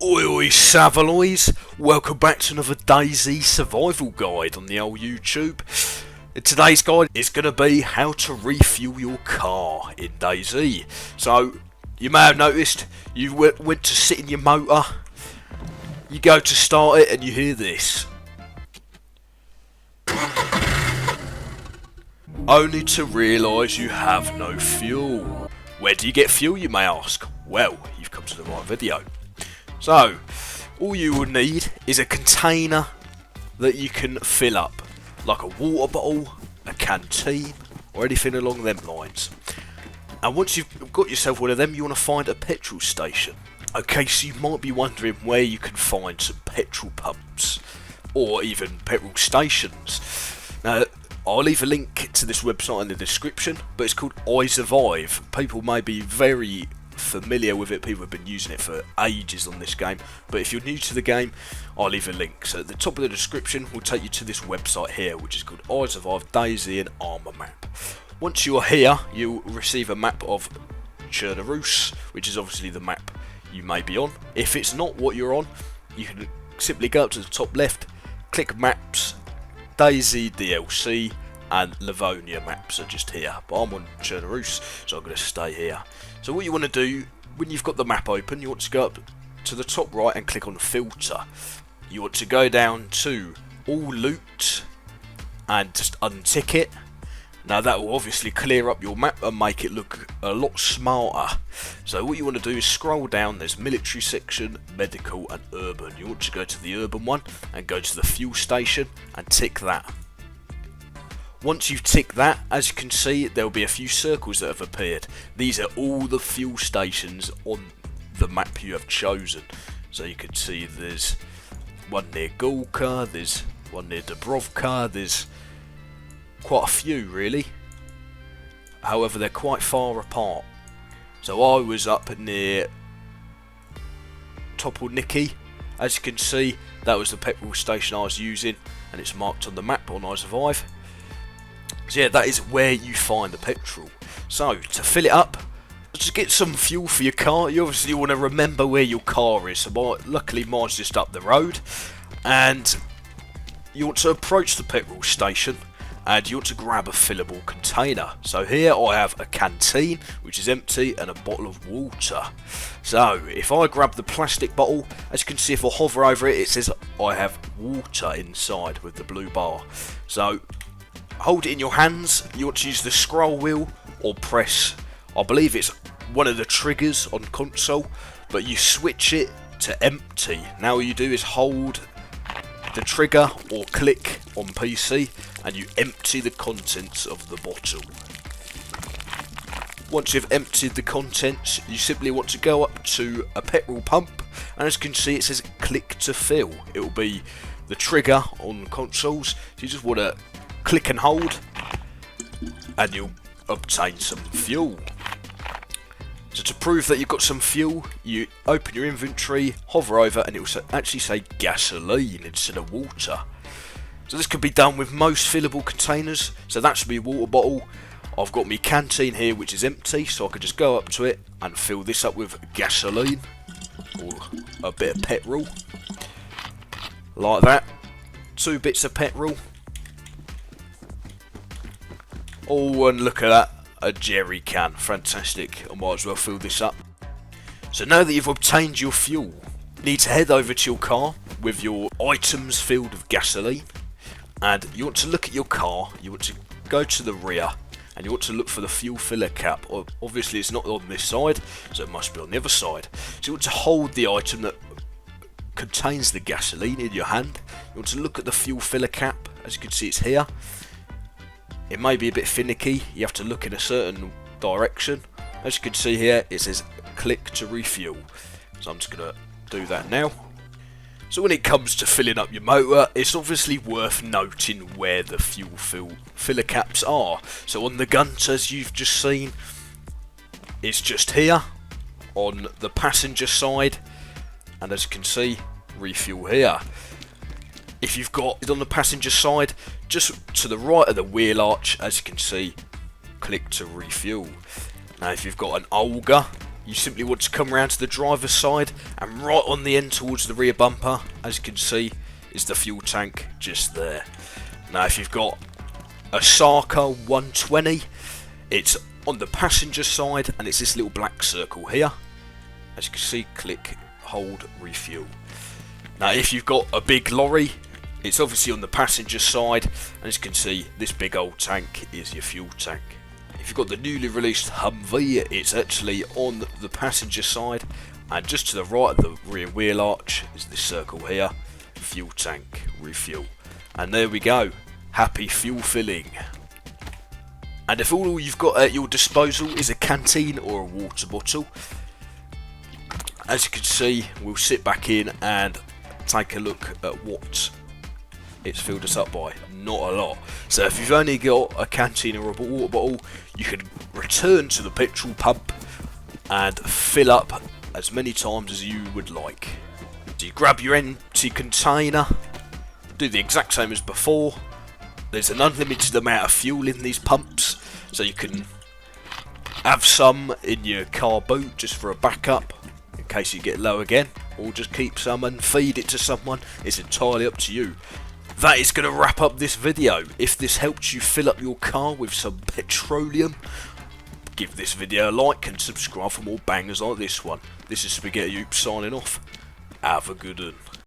Oi oi Savaloys, welcome back to another DayZ survival guide on the old YouTube. Today's guide is going to be how to refuel your car in DayZ. So, you may have noticed, you went to sit in your motor, you go to start it and you hear this. Only to realise you have no fuel. Where do you get fuel, you may ask? Well, you've come to the right video. So, all you will need is a container that you can fill up, like a water bottle, a canteen, or anything along them lines. And once you've got yourself one of them, you want to find a petrol station. Okay, so you might be wondering where you can find some petrol pumps, or even petrol stations. Now, I'll leave a link to this website in the description, but it's called iSurvive. People may be very familiar with it, people have been using it for ages on this game, but if you're new to the game, I'll leave a link. So at the top of the description will take you to this website here, which is called iSurvive DayZ and Armour Map. Once you're here, you'll receive a map of Chernobyl, which is obviously the map you may be on. If it's not what you're on, you can simply go up to the top left, click maps, DayZ DLC and Livonia maps are just here, but I'm on Chernobyl, so I'm going to stay here. So what you want to do, when you've got the map open, you want to go up to the top right and click on filter. You want to go down to all loot and just untick it. Now that will obviously clear up your map and make it look a lot smarter. So what you want to do is scroll down, there's military section, medical and urban. You want to go to the urban one and go to the fuel station and tick that. Once you've ticked that, as you can see, there will be a few circles that have appeared. These are all the fuel stations on the map you have chosen. So you can see there's one near Gulka, there's one near Dubrovka, there's quite a few really. However, they're quite far apart. So I was up near Topolniki. As you can see, that was the petrol station I was using, and it's marked on the map on iSurvive. So yeah, that is where you find the petrol. So, to fill it up, just get some fuel for your car. You obviously want to remember where your car is. So luckily mine's just up the road. And you want to approach the petrol station and you want to grab a fillable container. So here I have a canteen which is empty and a bottle of water. So if I grab the plastic bottle, as you can see if I hover over it, it says I have water inside with the blue bar. So hold it in your hands, you want to use the scroll wheel or press, I believe it's one of the triggers on console, but you switch it to empty. Now all you do is hold the trigger or click on PC and you empty the contents of the bottle. Once you've emptied the contents, you simply want to go up to a petrol pump, and as you can see it says click to fill. It will be the trigger on consoles, so you just want to click and hold and you'll obtain some fuel. So to prove that you've got some fuel, you open your inventory, hover over, and it will actually say gasoline instead of water. So this can be done with most fillable containers. So that should be a water bottle. I've got my canteen here which is empty, so I could just go up to it and fill this up with gasoline or a bit of petrol like that. 2 bits of petrol. Oh, and look at that, a jerry can, fantastic. I might as well fill this up. So now that you've obtained your fuel, you need to head over to your car with your items filled with gasoline, and you want to look at your car, you want to go to the rear, and you want to look for the fuel filler cap. Obviously it's not on this side, so it must be on the other side. So you want to hold the item that contains the gasoline in your hand, you want to look at the fuel filler cap, as you can see it's here. It may be a bit finicky, you have to look in a certain direction. As you can see here, it says click to refuel. So I'm just going to do that now. So when it comes to filling up your motor, it's obviously worth noting where the fuel filler caps are. So on the Gunters you've just seen, it's just here on the passenger side. And as you can see, refuel here. If you've got it on the passenger side, just to the right of the wheel arch, as you can see, click to refuel. Now if you've got an Olga, you simply want to come around to the driver's side, and right on the end towards the rear bumper, as you can see, is the fuel tank just there. Now if you've got a Saka 120, it's on the passenger side, and it's this little black circle here. As you can see, click, hold, refuel. Now if you've got a big lorry, it's obviously on the passenger side, and as you can see, this big old tank is your fuel tank. If you've got the newly released Humvee, it's actually on the passenger side, and just to the right of the rear wheel arch is this circle here, fuel tank, refuel. And there we go, happy fuel filling. And if all you've got at your disposal is a canteen or a water bottle, as you can see, we'll sit back in and take a look at what it's filled us up by. Not a lot. So if you've only got a canteen or a water bottle, you can return to the petrol pump and fill up as many times as you would like. So you grab your empty container, do the exact same as before. There's an unlimited amount of fuel in these pumps, so you can have some in your car boot just for a backup in case you get low again, or just keep some and feed it to someone. It's entirely up to you. That is going to wrap up this video. If this helped you fill up your car with some petroleum, give this video a like and subscribe for more bangers like this one. This is Spaghetti Oops signing off. Have a good one.